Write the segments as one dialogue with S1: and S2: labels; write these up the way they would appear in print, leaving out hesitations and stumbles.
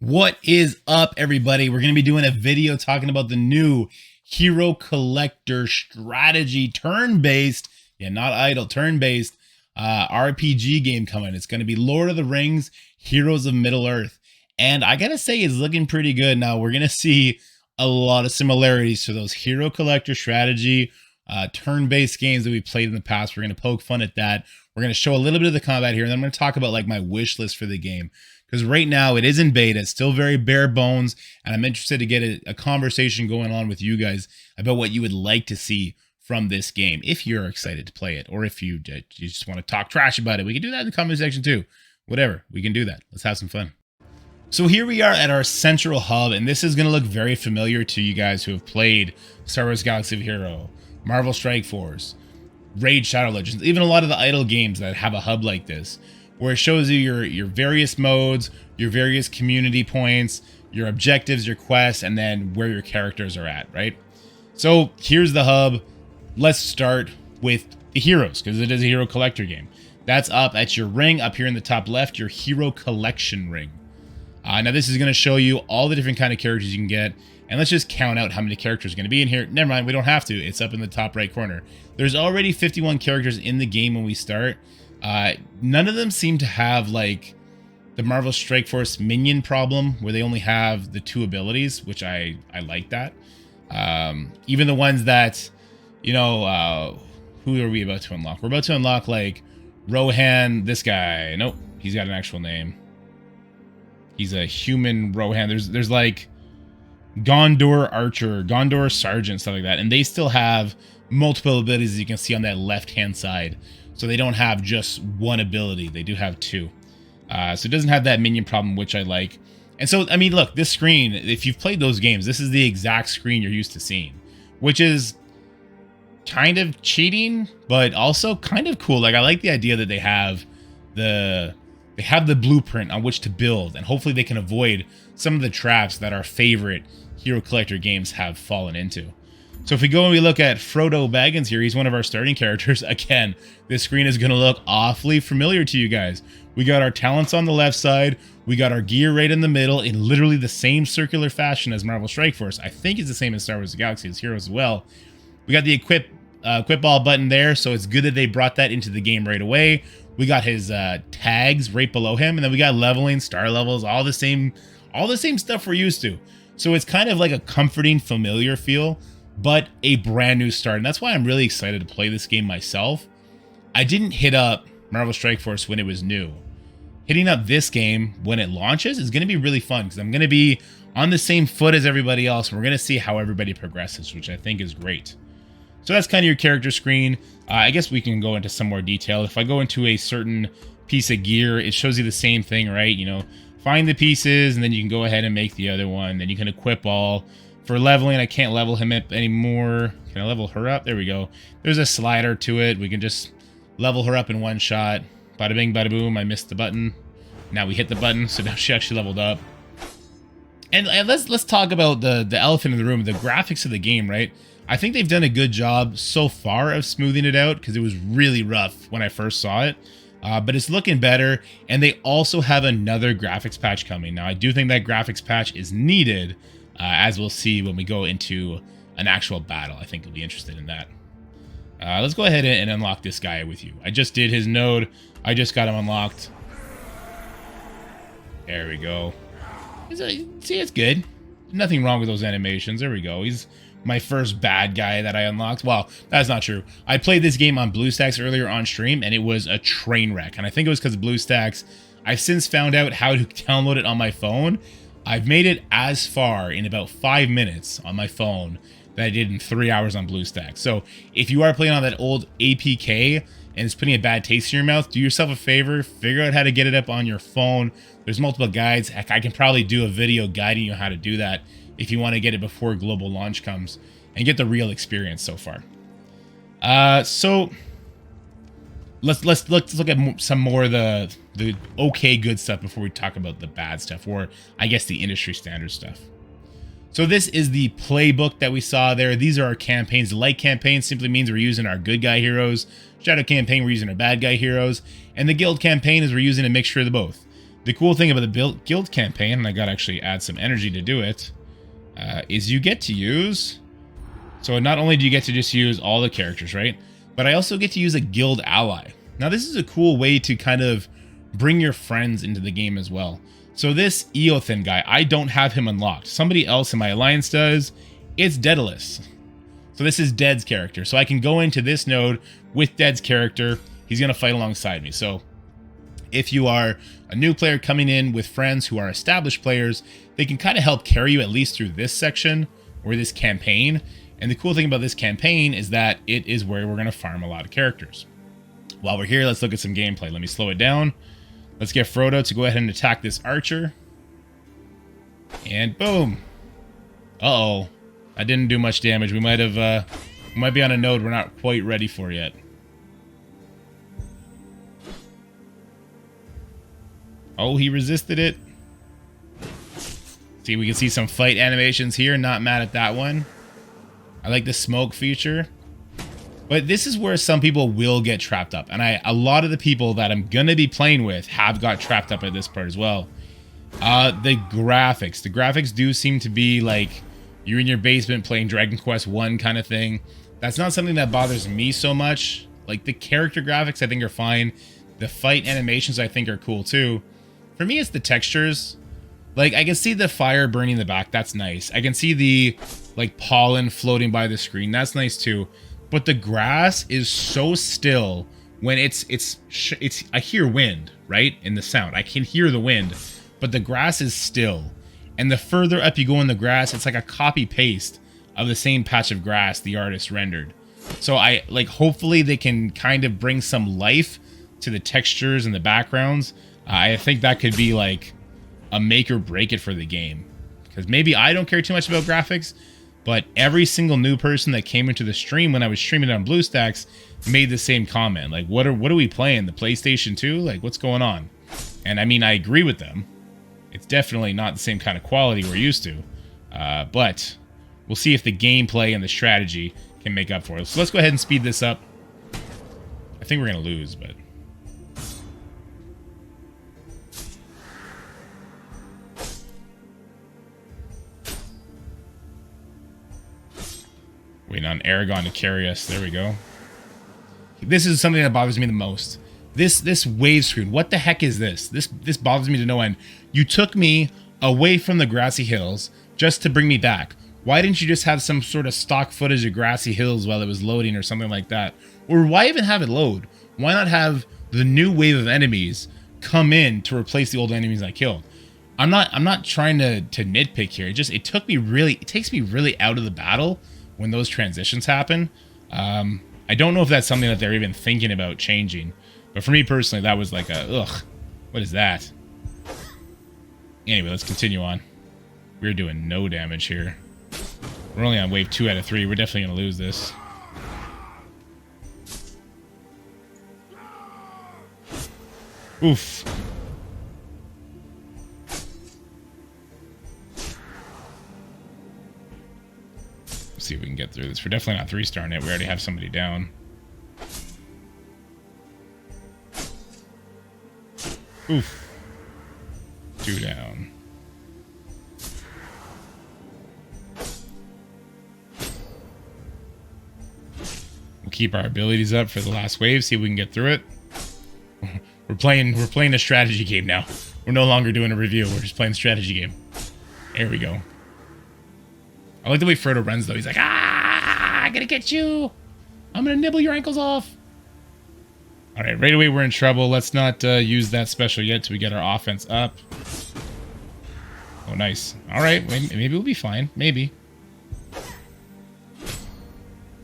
S1: What is up, everybody? We're going to be doing a video talking about the new Hero Collector strategy turn-based, not idle, turn-based RPG game coming. It's going to be Lord of the Rings, Heroes of Middle-earth. And I got to say, it's looking pretty good. Now, we're going to see a lot of similarities to those Hero Collector strategy turn-based games that we played in the past. We're going to poke fun at that. We're going to show a little bit of the combat here, and then I'm going to talk about like my wish list for the game. Because right now it is in beta, it's still very bare bones, and I'm interested to get a conversation going on with you guys about what you would like to see from this game, if you're excited to play it, or if you just want to talk trash about it. We can do that in the comment section too. Whatever, we can do that. Let's have some fun. So here we are at our central hub, and this is going to look very familiar to you guys who have played Star Wars Galaxy of Hero, Marvel Strike Force, Raid Shadow Legends, even a lot of the idle games that have a hub like this, where it shows you your various modes, your various community points, your objectives, your quests, and then where your characters are at, right? So here's the hub. Let's start with the heroes, because it is a hero collector game. That's up at your ring, up here in the top left, your hero collection ring. Now this is going to show you all the different kind of characters you can get, and let's just count out how many characters are going to be in here. Never mind, we don't have to. It's up in the top right corner. There's already 51 characters in the game when we start. None of them seem to have like the Marvel Strike Force minion problem where they only have the 2 abilities, which I like that. Even the ones that, who are we about to unlock? We're about to unlock like Rohan, this guy. Nope, he's got an actual name. He's a human Rohan. There's like Gondor Archer, Gondor Sergeant, stuff like that. And they still have multiple abilities, as you can see on that left-hand side. So they don't have just one ability. They do have 2. So it doesn't have that minion problem, which I like. And so, I mean, look, this screen, if you've played those games, this is the exact screen you're used to seeing, which is kind of cheating, but also kind of cool. Like, I like the idea that they have the blueprint on which to build, and hopefully they can avoid some of the traps that our favorite Hero Collector games have fallen into. So if we go and we look at Frodo Baggins here, he's one of our starting characters. Again, this screen is going to look awfully familiar to you guys. We got our talents on the left side. We got our gear right in the middle in literally the same circular fashion as Marvel Strike Force. I think it's the same as Star Wars Galaxy as Heroes as well. We got the equip all button there, so it's good that they brought that into the game right away. We got his tags right below him, and then we got leveling, star levels, all the same stuff we're used to. So it's kind of like a comforting, familiar feel, but a brand new start. And that's why I'm really excited to play this game myself. I didn't hit up Marvel Strike Force when it was new. Hitting up this game when it launches is going to be really fun, because I'm going to be on the same foot as everybody else. And we're going to see how everybody progresses, which I think is great. So that's kind of your character screen. I guess we can go into some more detail. If I go into a certain piece of gear, it shows you the same thing, right? Find the pieces, and then you can go ahead and make the other one. Then you can equip all. For leveling, I can't level him up anymore. Can I level her up? There we go. There's a slider to it. We can just level her up in one shot. Bada bing, bada boom. I missed the button. Now we hit the button, so now she actually leveled up. And let's talk about the elephant in the room, the graphics of the game, right? I think they've done a good job so far of smoothing it out, because it was really rough when I first saw it. But it's looking better, and they also have another graphics patch coming. Now, I do think that graphics patch is needed, as we'll see when we go into an actual battle. I think you'll be interested in that. Let's go ahead and unlock this guy with you. I just did his node. I just got him unlocked. There we go. See, it's good. Nothing wrong with those animations. There we go. He's my first bad guy that I unlocked. Well, that's not true. I played this game on BlueStacks earlier on stream, and it was a train wreck. And I think it was because of BlueStacks. I've since found out how to download it on my phone. I've made it as far in about 5 minutes on my phone that I did in 3 hours on BlueStacks. So if you are playing on that old APK and it's putting a bad taste in your mouth, do yourself a favor, figure out how to get it up on your phone. There's multiple guides. Heck, I can probably do a video guiding you how to do that if you want to get it before global launch comes and get the real experience so far. So let's look at some more of the okay good stuff before we talk about the bad stuff, or I guess the industry standard stuff. So this is the playbook that we saw there. These are our campaigns. Light campaign simply means we're using our good guy heroes. Shadow campaign, we're using our bad guy heroes. And the guild campaign is we're using a mixture of the both. The cool thing about the guild campaign, and I got to actually add some energy to do it, is you get to use... So not only do you get to just use all the characters, right? But I also get to use a guild ally. Now this is a cool way to kind of bring your friends into the game as well. So this Eothen guy, I don't have him unlocked. Somebody else in my alliance does. It's Daedalus. So this is Dead's character. So I can go into this node with Dead's character. He's going to fight alongside me. So if you are a new player coming in with friends who are established players, they can kind of help carry you at least through this section or this campaign. And the cool thing about this campaign is that it is where we're going to farm a lot of characters. While we're here, let's look at some gameplay. Let me slow it down. Let's get Frodo to go ahead and attack this archer. And boom. Uh-oh. That didn't do much damage. We might have, we might be on a node we're not quite ready for yet. Oh, he resisted it. See, we can see some fight animations here. Not mad at that one. I like the smoke feature. But this is where some people will get trapped up. And a lot of the people that I'm going to be playing with have got trapped up at this part as well. The graphics. The graphics do seem to be like you're in your basement playing Dragon Quest 1 kind of thing. That's not something that bothers me so much. Like the character graphics I think are fine. The fight animations I think are cool too. For me, it's the textures. Like I can see the fire burning the back. That's nice. I can see the like pollen floating by the screen. That's nice too. But the grass is so still when it's I hear wind, right? In the sound. I can hear the wind, but the grass is still. And the further up you go in the grass, it's like a copy paste of the same patch of grass the artist rendered. So I like hopefully they can kind of bring some life to the textures and the backgrounds. I think that could be like a make or break it for the game. Because maybe I don't care too much about graphics, but every single new person that came into the stream when I was streaming it on BlueStacks made the same comment. Like, what are we playing? The PlayStation 2? Like, what's going on? And I mean, I agree with them. It's definitely not the same kind of quality we're used to. But we'll see if the gameplay and the strategy can make up for it. So let's go ahead and speed this up. I think we're going to lose, but... Waiting on Aragon to carry us. There we go. This is something that bothers me the most. This wave screen. What the heck is this? This bothers me to no end. You took me away from the grassy hills just to bring me back. Why didn't you just have some sort of stock footage of grassy hills while it was loading or something like that? Or why even have it load? Why not have the new wave of enemies come in to replace the old enemies I killed? I'm not trying to nitpick here. It takes me really out of the battle when those transitions happen. I don't know if that's something that they're even thinking about changing. But for me personally, that was like a, ugh, what is that? Anyway, let's continue on. We're doing no damage here. We're only on wave 2 out of 3. We're definitely going to lose this. Oof. Let's see if we can get through this. We're definitely not 3-starring it. We already have somebody down. Oof. 2 down. We'll keep our abilities up for the last wave, see if we can get through it. We're playing a strategy game now. We're no longer doing a review, we're just playing a strategy game. There we go. I like the way Frodo runs though. He's like, ah, I'm gonna get you. I'm gonna nibble your ankles off. All right, right away we're in trouble. Let's not use that special yet till we get our offense up. Oh, nice. All right, maybe we'll be fine. Maybe.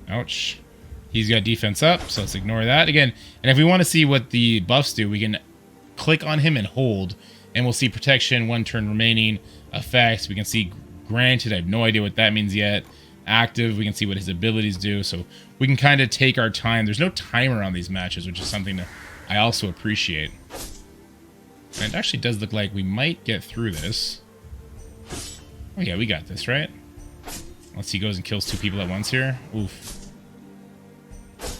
S1: Ouch. He's got defense up, so let's ignore that. Again, and if we want to see what the buffs do, we can click on him and hold, and we'll see protection, 1 turn remaining, effects. We can see granted. I have no idea what that means yet. Active, we can see what his abilities do, so we can kind of take our time. There's no timer on these matches, which is something that I also appreciate. And it actually does look like we might get through this. Oh yeah, we got this, right? Unless he goes and kills 2 people at once here. Oof.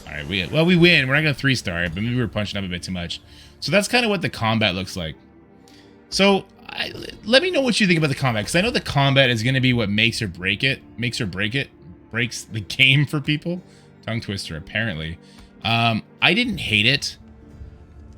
S1: Alright, we win. We're not going to 3-star it, but maybe we're punching up a bit too much. So that's kind of what the combat looks like. So let me know what you think about the combat, because I know the combat is going to be what makes or break it, breaks the game for people. Tongue twister, apparently. I didn't hate it.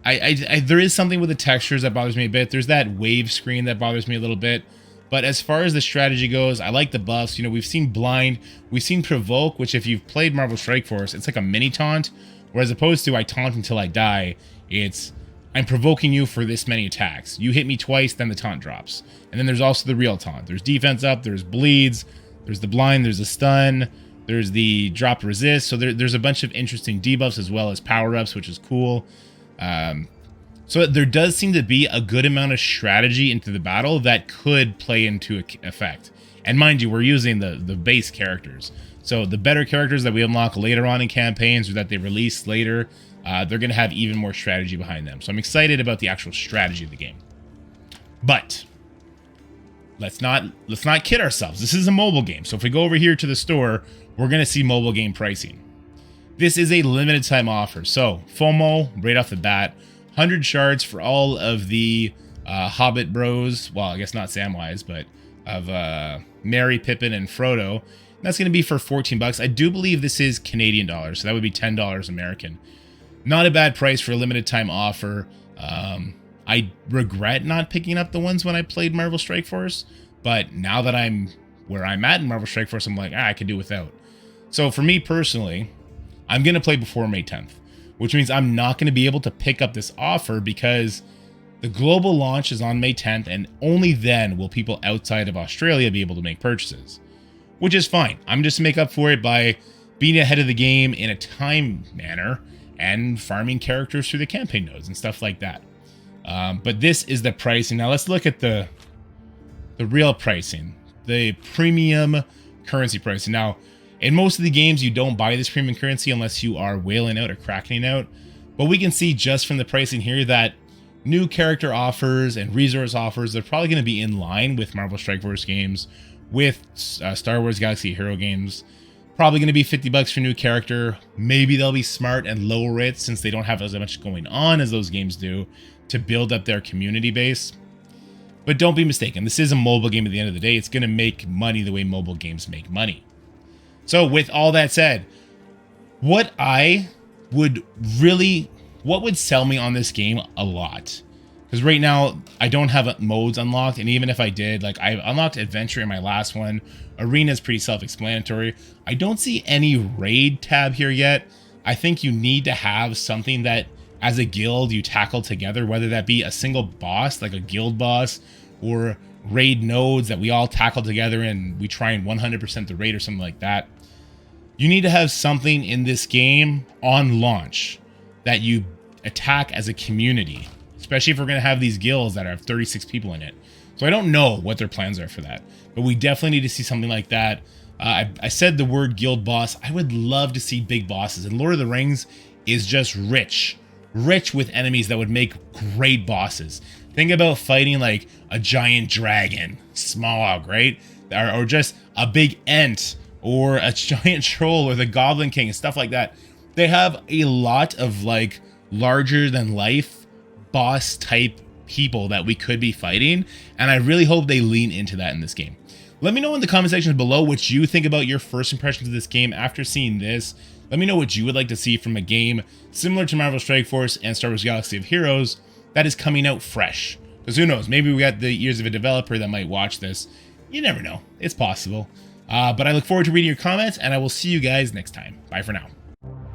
S1: There is something with the textures that bothers me a bit. There's that wave screen that bothers me a little bit. But as far as the strategy goes, I like the buffs. You know, we've seen Blind, we've seen Provoke, which if you've played Marvel Strike Force, it's like a mini taunt. Whereas opposed to I taunt until I die, it's I'm provoking you for this many attacks. You hit me twice, then the taunt drops. And then there's also the real taunt. There's defense up, there's bleeds, there's the blind, there's the stun, there's the drop resist. So there's a bunch of interesting debuffs as well as power-ups, which is cool. So there does seem to be a good amount of strategy into the battle that could play into effect. And mind you, we're using the base characters. So the better characters that we unlock later on in campaigns or that they release later, they're going to have even more strategy behind them. So I'm excited about the actual strategy of the game. But let's not kid ourselves. This is a mobile game. So if we go over here to the store, we're going to see mobile game pricing. This is a limited time offer. So FOMO right off the bat, 100 shards for all of the Hobbit bros. Well, I guess not Samwise, but of Merry, Pippin, and Frodo. That's going to be for 14 bucks. I do believe this is Canadian dollars, so that would be $10 American. Not a bad price for a limited time offer. I regret not picking up the ones when I played Marvel Strike Force, but now that I'm where I'm at in Marvel Strike Force, I'm like, I could do without. So for me personally, I'm going to play before May 10th, which means I'm not going to be able to pick up this offer because the global launch is on May 10th, and only then will people outside of Australia be able to make purchases, which is fine. I'm just to make up for it by being ahead of the game in a time manner and farming characters through the campaign nodes and stuff like that. But this is the pricing. Now let's look at the real pricing, the premium currency pricing. Now, in most of the games, you don't buy this premium currency unless you are whaling out or cracking out. But we can see just from the pricing here that new character offers and resource offers, they're probably going to be in line with Marvel Strike Force games, with Star Wars Galaxy of Hero games. Probably going to be 50 bucks for new character. Maybe they'll be smart and lower it since they don't have as much going on as those games do to build up their community base. But don't be mistaken, this is a mobile game at the end of the day. It's going to make money the way mobile games make money. So with all that said, what would sell me on this game a lot? Because right now, I don't have modes unlocked, and even if I did, like I unlocked Adventure in my last one. Arena is pretty self-explanatory. I don't see any raid tab here yet. I think you need to have something that, as a guild, you tackle together, whether that be a single boss, like a guild boss, or raid nodes that we all tackle together and we try and 100% the raid or something like that. You need to have something in this game on launch that you attack as a community, especially if we're going to have these guilds that have 36 people in it. So I don't know what their plans are for that, but we definitely need to see something like that. I said the word guild boss. I would love to see big bosses, and Lord of the Rings is just rich with enemies that would make great bosses. Think about fighting like a giant dragon, Smaug, right? Or just a big ent, or a giant troll, or the Goblin King, and stuff like that. They have a lot of like larger than life boss type people that we could be fighting, and I really hope they lean into that in this game. Let me know in the comment sections below what you think about your first impressions of this game after seeing this. Let me know what you would like to see from a game similar to Marvel Strike Force and Star Wars Galaxy of Heroes that is coming out fresh. Because who knows, maybe we got the ears of a developer that might watch this. You never know, it's possible. But I look forward to reading your comments, and I will see you guys next time. Bye for now.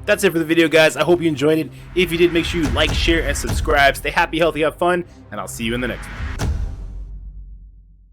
S2: That's it for the video, guys. I hope you enjoyed it. If you did, make sure you like, share, and subscribe. Stay happy, healthy, have fun, and I'll see you in the next one.